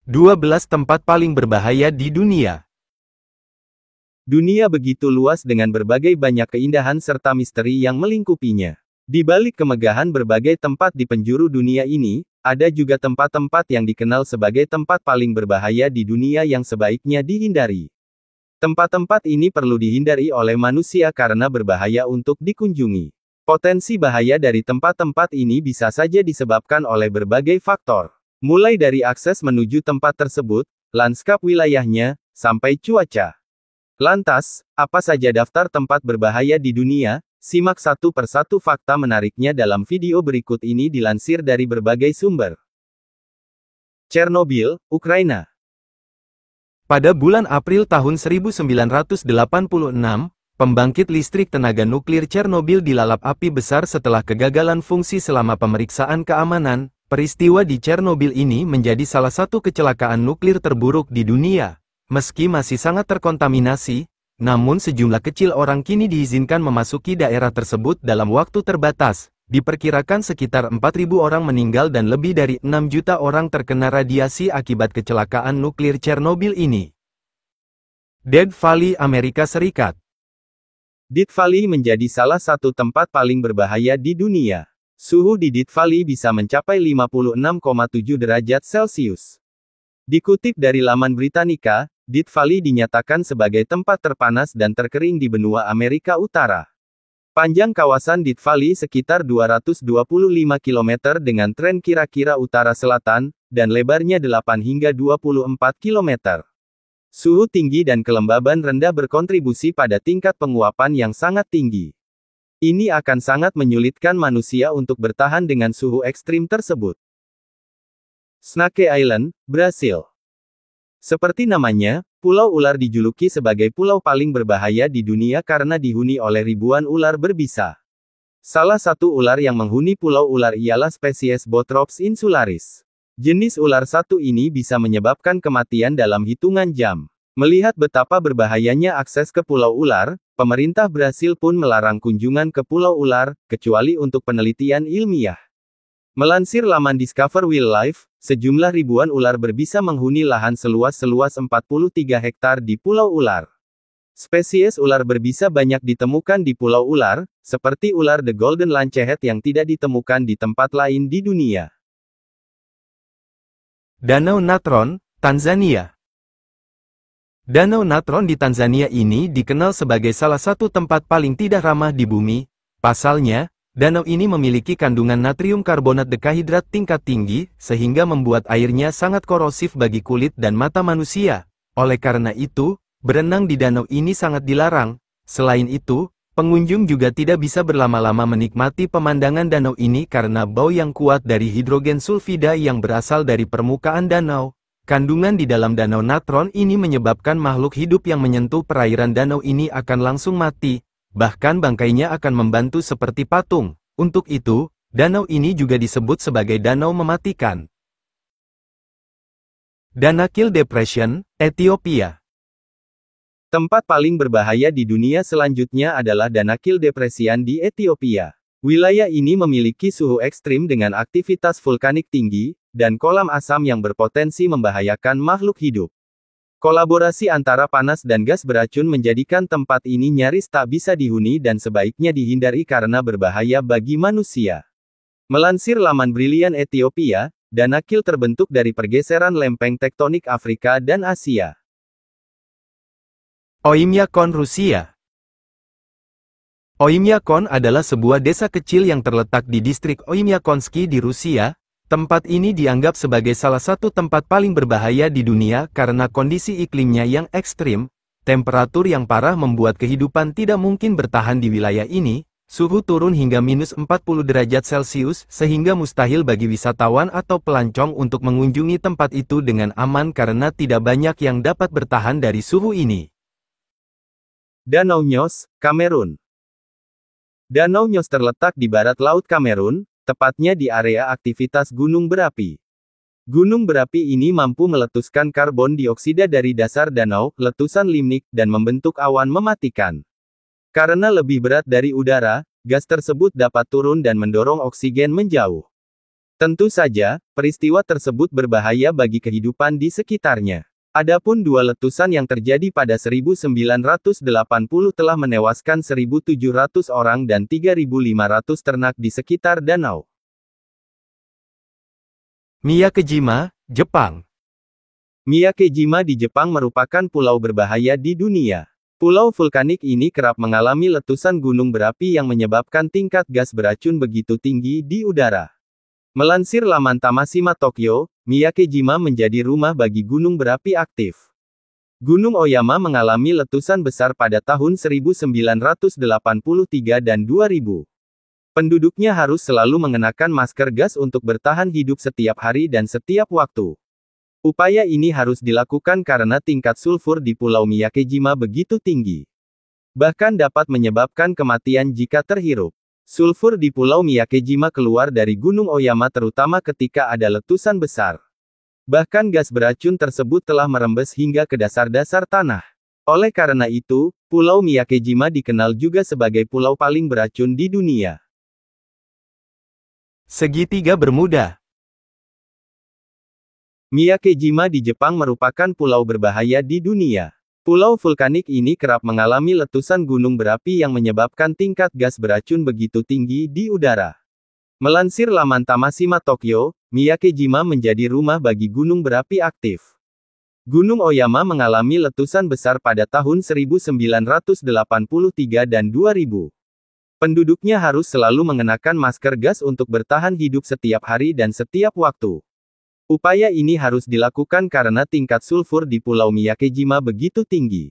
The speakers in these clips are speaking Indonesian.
12 tempat paling berbahaya di dunia. Dunia begitu luas dengan berbagai banyak keindahan serta misteri yang melingkupinya. Di balik kemegahan berbagai tempat di penjuru dunia ini, ada juga tempat-tempat yang dikenal sebagai tempat paling berbahaya di dunia yang sebaiknya dihindari. Tempat-tempat ini perlu dihindari oleh manusia karena berbahaya untuk dikunjungi. Potensi bahaya dari tempat-tempat ini bisa saja disebabkan oleh berbagai faktor. Mulai dari akses menuju tempat tersebut, lanskap wilayahnya, sampai cuaca. Lantas, apa saja daftar tempat berbahaya di dunia? Simak satu persatu fakta menariknya dalam video berikut ini dilansir dari berbagai sumber. Chernobyl, Ukraina. Pada bulan April tahun 1986, pembangkit listrik tenaga nuklir Chernobyl dilalap api besar setelah kegagalan fungsi selama pemeriksaan keamanan. Peristiwa di Chernobyl ini menjadi salah satu kecelakaan nuklir terburuk di dunia. Meski masih sangat terkontaminasi, namun sejumlah kecil orang kini diizinkan memasuki daerah tersebut dalam waktu terbatas. Diperkirakan sekitar 4.000 orang meninggal dan lebih dari 6 juta orang terkena radiasi akibat kecelakaan nuklir Chernobyl ini. Death Valley, Amerika Serikat. Death Valley menjadi salah satu tempat paling berbahaya di dunia. Suhu di Death Valley bisa mencapai 56,7 derajat Celcius. Dikutip dari laman Britannica, Death Valley dinyatakan sebagai tempat terpanas dan terkering di benua Amerika Utara. Panjang kawasan Death Valley sekitar 225 km dengan tren kira-kira utara-selatan, dan lebarnya 8 hingga 24 km. Suhu tinggi dan kelembaban rendah berkontribusi pada tingkat penguapan yang sangat tinggi. Ini akan sangat menyulitkan manusia untuk bertahan dengan suhu ekstrim tersebut. Snake Island, Brasil. Seperti namanya, Pulau Ular dijuluki sebagai pulau paling berbahaya di dunia karena dihuni oleh ribuan ular berbisa. Salah satu ular yang menghuni Pulau Ular ialah spesies Bothrops insularis. Jenis ular satu ini bisa menyebabkan kematian dalam hitungan jam. Melihat betapa berbahayanya akses ke Pulau Ular, pemerintah Brasil pun melarang kunjungan ke Pulau Ular, kecuali untuk penelitian ilmiah. Melansir laman Discover Wildlife, sejumlah ribuan ular berbisa menghuni lahan seluas 43 hektar di Pulau Ular. Spesies ular berbisa banyak ditemukan di Pulau Ular, seperti ular the golden lancehead yang tidak ditemukan di tempat lain di dunia. Danau Natron, Tanzania. Danau Natron di Tanzania ini dikenal sebagai salah satu tempat paling tidak ramah di bumi. Pasalnya, danau ini memiliki kandungan natrium karbonat dekahidrat tingkat tinggi, sehingga membuat airnya sangat korosif bagi kulit dan mata manusia. Oleh karena itu, berenang di danau ini sangat dilarang. Selain itu, pengunjung juga tidak bisa berlama-lama menikmati pemandangan danau ini karena bau yang kuat dari hidrogen sulfida yang berasal dari permukaan danau. Kandungan di dalam danau natron ini menyebabkan makhluk hidup yang menyentuh perairan danau ini akan langsung mati, bahkan bangkainya akan membantu seperti patung. Untuk itu, danau ini juga disebut sebagai danau mematikan. Danakil Depression, Ethiopia. Tempat paling berbahaya di dunia selanjutnya adalah Danakil Depression di Ethiopia. Wilayah ini memiliki suhu ekstrim dengan aktivitas vulkanik tinggi, dan kolam asam yang berpotensi membahayakan makhluk hidup. Kolaborasi antara panas dan gas beracun menjadikan tempat ini nyaris tak bisa dihuni dan sebaiknya dihindari karena berbahaya bagi manusia. Melansir laman Brilliant Ethiopia, Danakil terbentuk dari pergeseran lempeng tektonik Afrika dan Asia. Oymyakon, Rusia. Oymyakon adalah sebuah desa kecil yang terletak di distrik Oymyakonsky di Rusia. Tempat ini dianggap sebagai salah satu tempat paling berbahaya di dunia karena kondisi iklimnya yang ekstrim. Temperatur yang parah membuat kehidupan tidak mungkin bertahan di wilayah ini. Suhu turun hingga minus 40 derajat Celcius, sehingga mustahil bagi wisatawan atau pelancong untuk mengunjungi tempat itu dengan aman karena tidak banyak yang dapat bertahan dari suhu ini. Danau Nyos, Kamerun. Danau Nyos terletak di barat laut Kamerun, tepatnya di area aktivitas gunung berapi. Gunung berapi ini mampu meletuskan karbon dioksida dari dasar danau, letusan limnik, dan membentuk awan mematikan. Karena lebih berat dari udara, gas tersebut dapat turun dan mendorong oksigen menjauh. Tentu saja, peristiwa tersebut berbahaya bagi kehidupan di sekitarnya. Adapun dua letusan yang terjadi pada 1980 telah menewaskan 1.700 orang dan 3.500 ternak di sekitar danau. Miyakejima, Jepang. Miyakejima di Jepang merupakan pulau berbahaya di dunia. Pulau vulkanik ini kerap mengalami letusan gunung berapi yang menyebabkan tingkat gas beracun begitu tinggi di udara. Melansir laman Tamashima Tokyo, Miyakejima menjadi rumah bagi gunung berapi aktif. Gunung Oyama mengalami letusan besar pada tahun 1983 dan 2000. Penduduknya harus selalu mengenakan masker gas untuk bertahan hidup setiap hari dan setiap waktu. Upaya ini harus dilakukan karena tingkat sulfur di Pulau Miyakejima begitu tinggi. Bahkan dapat menyebabkan kematian jika terhirup. Sulfur di Pulau Miyakejima keluar dari Gunung Oyama terutama ketika ada letusan besar. Bahkan gas beracun tersebut telah merembes hingga ke dasar-dasar tanah. Oleh karena itu, Pulau Miyakejima dikenal juga sebagai pulau paling beracun di dunia. Segitiga Bermuda. Miyakejima di Jepang merupakan pulau berbahaya di dunia. Pulau vulkanik ini kerap mengalami letusan gunung berapi yang menyebabkan tingkat gas beracun begitu tinggi di udara. Melansir laman Tamashima Tokyo, Miyakejima menjadi rumah bagi gunung berapi aktif. Gunung Oyama mengalami letusan besar pada tahun 1983 dan 2000. Penduduknya harus selalu mengenakan masker gas untuk bertahan hidup setiap hari dan setiap waktu. Upaya ini harus dilakukan karena tingkat sulfur di Pulau Miyakejima begitu tinggi.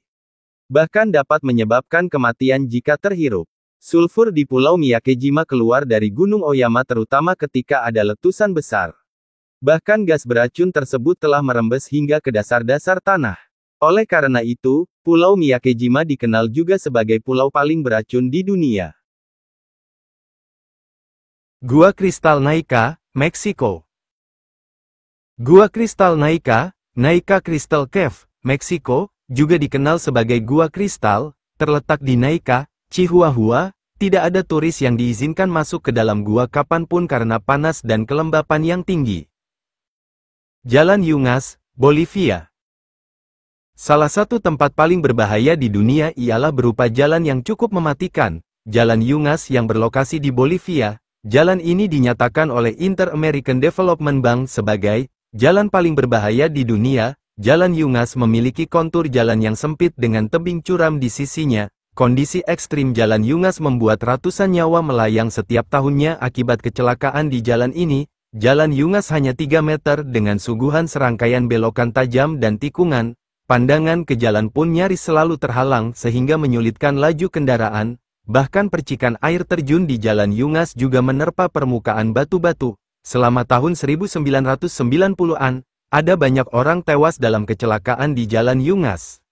Bahkan dapat menyebabkan kematian jika terhirup. Sulfur di Pulau Miyakejima keluar dari Gunung Oyama terutama ketika ada letusan besar. Bahkan gas beracun tersebut telah merembes hingga ke dasar-dasar tanah. Oleh karena itu, Pulau Miyakejima dikenal juga sebagai pulau paling beracun di dunia. Gua Kristal Naika, Meksiko. Gua Kristal Naika, Naika Crystal Cave, Meksiko, juga dikenal sebagai Gua Kristal, terletak di Naika, Chihuahua. Tidak ada turis yang diizinkan masuk ke dalam gua kapanpun karena panas dan kelembapan yang tinggi. Jalan Yungas, Bolivia. Salah satu tempat paling berbahaya di dunia ialah berupa jalan yang cukup mematikan, Jalan Yungas yang berlokasi di Bolivia. Jalan ini dinyatakan oleh Inter-American Development Bank sebagai jalan paling berbahaya di dunia. Jalan Yungas memiliki kontur jalan yang sempit dengan tebing curam di sisinya. Kondisi ekstrim Jalan Yungas membuat ratusan nyawa melayang setiap tahunnya akibat kecelakaan di jalan ini. Jalan Yungas hanya 3 meter dengan suguhan serangkaian belokan tajam dan tikungan. Pandangan ke jalan pun nyaris selalu terhalang sehingga menyulitkan laju kendaraan. Bahkan percikan air terjun di Jalan Yungas juga menerpa permukaan batu-batu. Selama tahun 1990-an, ada banyak orang tewas dalam kecelakaan di Jalan Yungas.